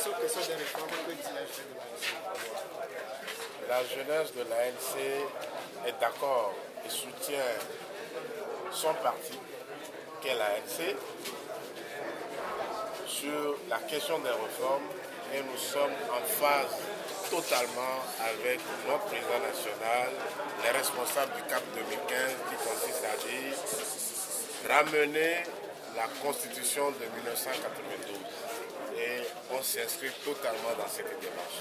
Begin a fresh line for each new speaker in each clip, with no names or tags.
aux questions des réformes, que dit la jeunesse de l'ANC?
La jeunesse de l'ANC est d'accord et soutient son parti, qu'est l'ANC, sur la question des réformes, et nous sommes en phase totalement avec notre président national, les responsables du CAP 2015, qui consiste à dire ramener la constitution de 1992. Et on s'inscrit totalement dans cette démarche.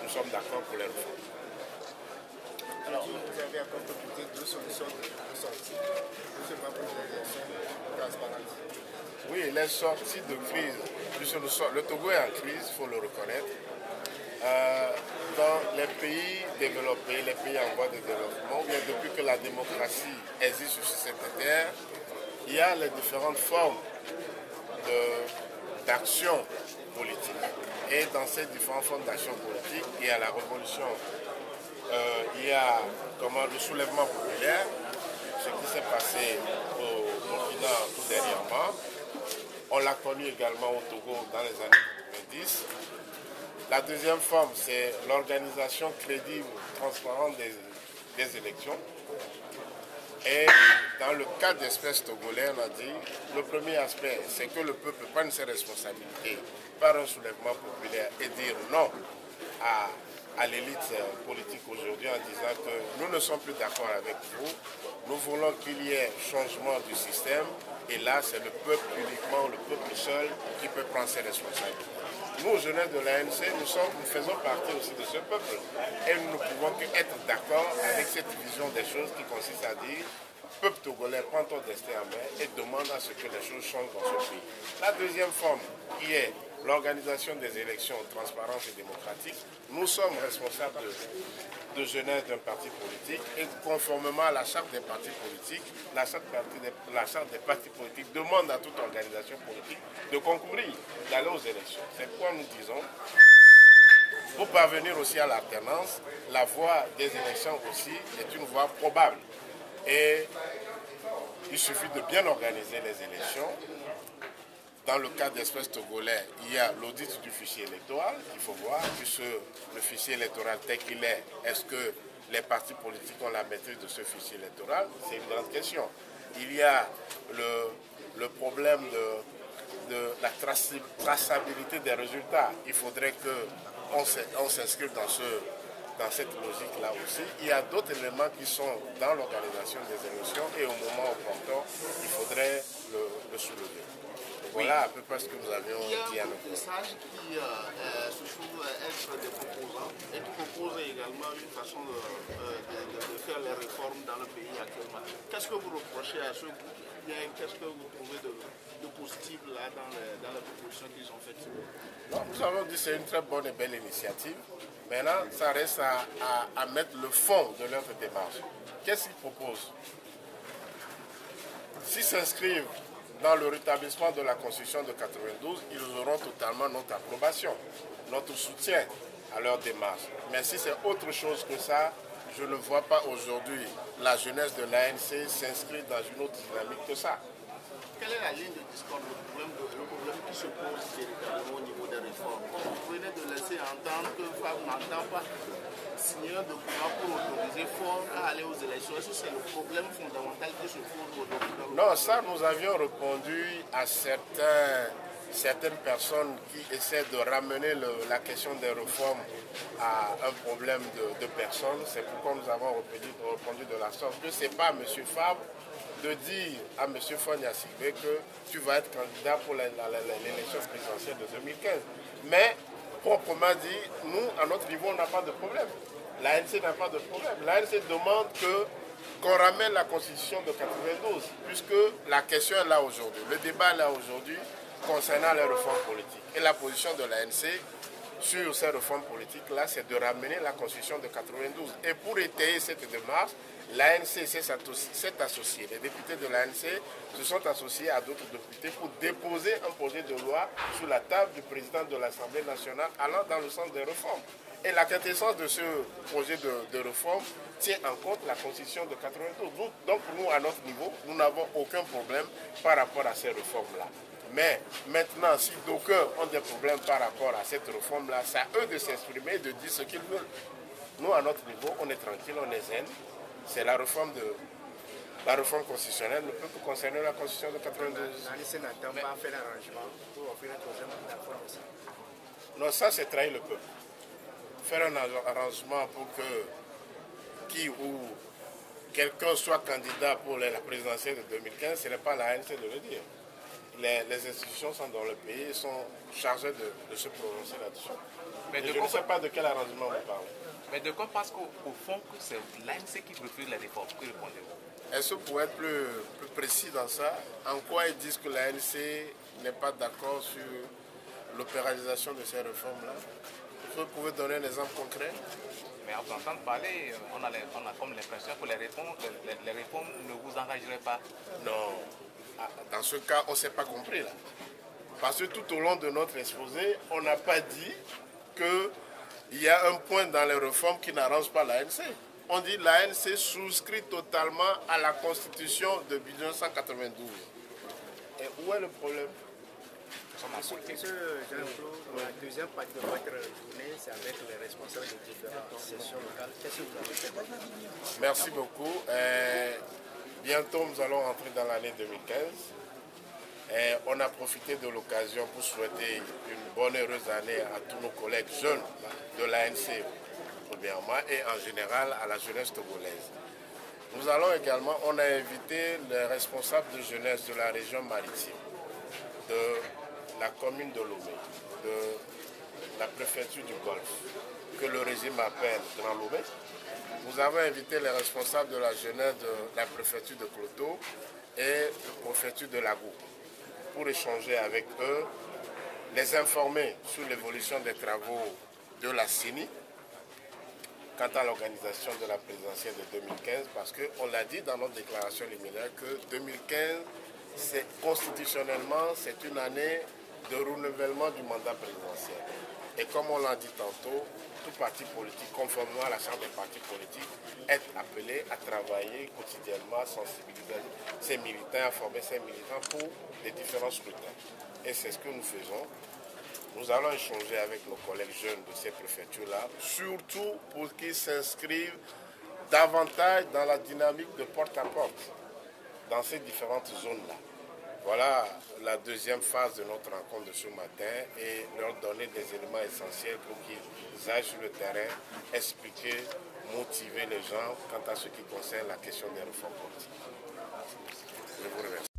Nous sommes d'accord pour les réformes.
Alors, vous avez encore proposé deux solutions de sortie. Je ne sais pas pour les élections transparentes.
Oui, les sorties de crise, le Togo est en crise, il faut le reconnaître. Dans les pays développés, les pays en voie de développement, ou bien depuis que la démocratie existe sur cette terre, il y a les différentes formes d'action politique. Et dans ces différentes formes d'action politique, il y a la révolution, il y a le soulèvement populaire, ce qui s'est passé au Burkina tout dernièrement. On l'a connu également au Togo dans les années 90. La deuxième forme, c'est l'organisation crédible, transparente des élections. Et dans le cas d'espèce togolais, on a dit, le premier aspect, c'est que le peuple prenne ses responsabilités par un soulèvement populaire et dire non à l'élite politique aujourd'hui en disant que nous ne sommes plus d'accord avec vous, nous voulons qu'il y ait changement du système, et là c'est le peuple uniquement, le peuple seul qui peut prendre ses responsabilités. Nous, jeunesse de l'ANC, nous faisons partie aussi de ce peuple, et nous ne pouvons qu'être d'accord avec cette vision des choses qui consiste à dire peuple togolais, prends ton destin en main et demande à ce que les choses changent dans ce pays. La deuxième forme, qui est l'organisation des élections transparentes et démocratiques, nous sommes responsables de jeunesse d'un parti politique et conformément à la charte des partis politiques, la charte des partis politiques demande à toute organisation politique de concourir, d'aller aux élections. C'est pourquoi nous disons, pour parvenir aussi à l'alternance, la voie des élections aussi est une voie probable. Et il suffit de bien organiser les élections. Dans le cas d'espèce togolais, il y a l'audit du fichier électoral qu'il faut voir, puisque le fichier électoral tel qu'il est-ce que les partis politiques ont la maîtrise de ce fichier électoral? C'est une grande question. Il y a le problème de la traçabilité des résultats. Il faudrait qu'on s'inscrive dans cette logique-là aussi. Il y a d'autres éléments qui sont dans l'organisation des élections et au moment opportun, il faudrait le soulever. Voilà à peu près ce que nous avions dit à nos
Il y a un message qui se trouve être des proposants et qui propose également une façon de faire les réformes dans le pays actuellement. Qu'est-ce que vous reprochez à ce groupe? Qu'est-ce que vous trouvez de positif là dans les propositions qu'ils ont faites?
Nous avons dit que c'est une très bonne et belle initiative. Maintenant, ça reste à mettre le fond de leur démarche. Qu'est-ce qu'ils proposent? S'ils s'inscrivent dans le rétablissement de la Constitution de 92, ils auront totalement notre approbation, notre soutien à leur démarche. Mais si c'est autre chose que ça, je ne vois pas aujourd'hui la jeunesse de l'ANC s'inscrire dans une autre dynamique que ça.
Quelle est la ligne de discorde, le problème qui se pose véritablement au niveau des réformes? Vous venez de laisser entendre que FAB n'entend pas signer un document pour autoriser Ford à aller aux élections. Est-ce que c'est le problème fondamental qui se pose aujourd'hui?
Non, ça nous avions répondu à certaines personnes qui essaient de ramener la question des réformes à un problème de personnes. C'est pourquoi nous avons répondu de la sorte que ce n'est pas M. Fabre de dire à M. Fonia Sylvé que tu vas être candidat pour l'élection présidentielle de 2015. Mais, proprement dit, nous, à notre niveau, on n'a pas de problème. L'ANC n'a pas de problème. L'ANC demande qu'on ramène la Constitution de 92, puisque la question est là aujourd'hui. Le débat est là aujourd'hui concernant les réformes politiques. Et la position de l'ANC sur ces réformes politiques-là, c'est de ramener la Constitution de 92. Et pour étayer cette démarche, l'ANC s'est associée. Les députés de l'ANC se sont associés à d'autres députés pour déposer un projet de loi sur la table du président de l'Assemblée nationale allant dans le sens des réformes. Et la quintessence de ce projet de réforme tient en compte la Constitution de 92. Donc nous, à notre niveau, nous n'avons aucun problème par rapport à ces réformes-là. Mais maintenant, si d'aucuns ont des problèmes par rapport à cette réforme-là, c'est à eux de s'exprimer, de dire ce qu'ils veulent. Nous, à notre niveau, on est tranquille, on est zen. C'est la réforme constitutionnelle ne peut que concerner la constitution de 92.
L'ANC n'attend pas faire l'arrangement pour offrir un troisième mandat aussi.
Non, ça c'est trahir le peuple. Faire un arrangement pour que qui ou quelqu'un soit candidat pour la présidentielle de 2015, ce n'est pas la ANC de le dire. Les institutions sont dans le pays et sont chargées de se prononcer là-dessus. Je ne sais pas de quel arrangement vous parlez.
Mais de quoi parce qu'au fond, c'est l'ANC qui refuse les réformes? Que répondez-vous?
Est-ce que vous pouvez être plus précis dans ça? En quoi ils disent que l'ANC n'est pas d'accord sur l'opéralisation de ces réformes-là? Vous pouvez donner un exemple concret?
Mais en entendant parler, on a comme l'impression que les réformes ne vous engageraient pas.
Non. Dans ce cas, on ne s'est pas compris là. Parce que tout au long de notre exposé, on n'a pas dit qu'il y a un point dans les réformes qui n'arrange pas l'ANC. On dit que l'ANC souscrit totalement à la Constitution de 1992. Et où est le problème?
La deuxième partie de votre journée, c'est avec les responsables des différentes sessions locales. Qu'est-ce que vous avez fait?
Merci beaucoup. Bientôt, nous allons entrer dans l'année 2015. On a profité de l'occasion pour souhaiter une bonne, heureuse année à tous nos collègues jeunes de l'ANC, premièrement, et en général à la jeunesse togolaise. Nous allons également, on a invité les responsables de jeunesse de la région maritime, de la commune de Lomé, de la préfecture du Golfe, que le régime appelle Grand Lomé. Nous avons invité les responsables de la jeunesse de la préfecture de Cloto et la préfecture de Lagou pour échanger avec eux, les informer sur l'évolution des travaux de la CENI quant à l'organisation de la présidentielle de 2015, parce qu'on l'a dit dans notre déclaration liminaire que 2015, constitutionnellement, c'est une année de renouvellement du mandat présidentiel. Et comme on l'a dit tantôt, tout parti politique, conformément à la charte des partis politiques, est appelé à travailler quotidiennement, à sensibiliser ses militants, à former ses militants pour les différents scrutins. Et c'est ce que nous faisons. Nous allons échanger avec nos collègues jeunes de ces préfectures-là, surtout pour qu'ils s'inscrivent davantage dans la dynamique de porte-à-porte, dans ces différentes zones-là. Voilà la deuxième phase de notre rencontre de ce matin et leur donner des éléments essentiels pour qu'ils aillent sur le terrain, expliquer, motiver les gens quant à ce qui concerne la question des réformes politiques. Je vous remercie.